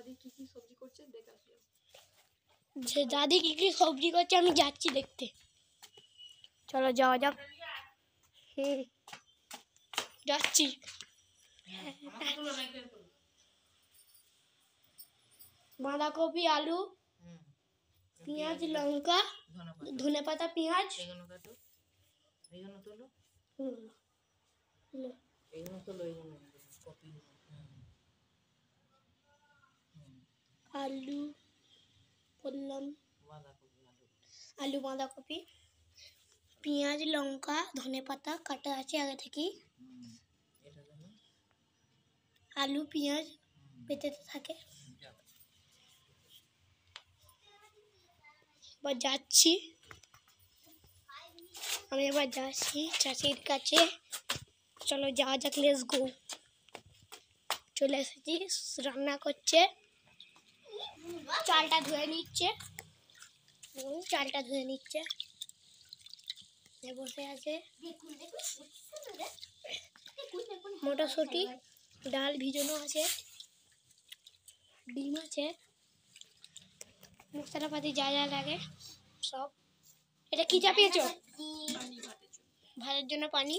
দাদি কি কি সবজি করছে দেখে আসলাম। যে দাদি কি কি সবজি করছে আমি যাচ্ছি দেখতে। চলো যাওয়া যাক। যাচ্ছি। বাঁধাকপি, আলু, পেঁয়াজ, লঙ্কা, ধনেপাতা, পেঁয়াজ, আলু বললাম, আলু, বাঁধাকপি, পেঁয়াজ, লঙ্কা, ধনেপাতা কাটা আছে আগে থেকেই। আলু পেঁয়াজ পেতে থাকে। এবার যাচ্ছি, আমি এবার যাচ্ছি চাচির কাছে। চলো যাওয়া যাক, লেটস গো। চলে এসেছি, রান্না করছে, চালটা ধুয়ে নিচ্ছে, বসে আছে। মটরশুঁটি, ডাল ভিজানো আছে, ডিম আছে, মশলাপাতি যা যা লাগে সব। এটা কি চাপিয়েছ? ভাতের জন্য পানি।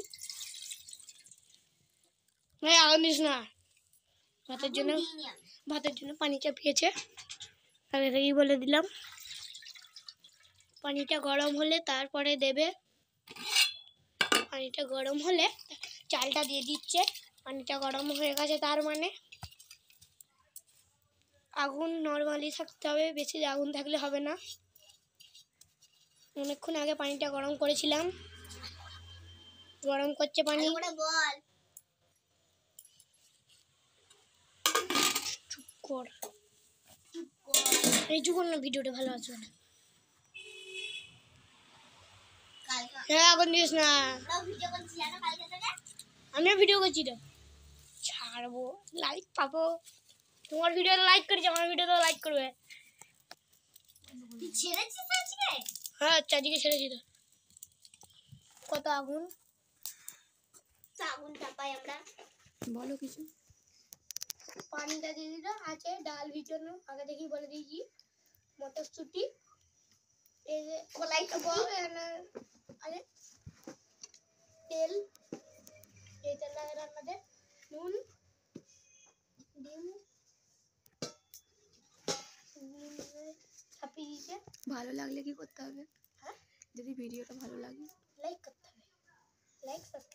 আগুন দিস না। ভাতের জন্য পানি চাপিয়েছে, আগে থেকেই বলে দিলাম। পানিটা গরম হলে তারপরে দেবে। পানিটা গরম হলে চালটা দিয়ে দিচ্ছে। পানিটা গরম হয়ে গেছে, তার মানে আগুন নর্মালি থাকতে হবে, বেশি আগুন থাকলে হবে না। অনেকক্ষণ আগে পানিটা গরম করেছিলাম, গরম করছে পানি। চুপ কর, এই যুগ না, ভিডিওটা ভালো আসবে না। আগুন দিস না, আমিও ভিডিও করছি তো, ছাড়বো, লাইক পাবো। তোমার ভিডিওতে লাইক করেছি, আমার ভিডিওতে লাইক করবে। হ্যাঁ চাচিকে ছেড়েছি তো। কত আগুন চাপাই আমরা, বলো কিছু। পানিটা দিয়ে দিল, আছে ডাল ভিজানো আগে থেকেই বলে দিয়েছি, মটরশুঁটি, এই যে আরে তেল, এই তেল লাগে রান্নাতে, নুন, ডিম চাপিয়ে দিয়েছে। ভালো লাগলে কি করতে হবে? যদি ভিডিওটা ভালো লাগে লাইক করতে হবে, লাইক সাবস্ক্রাইব।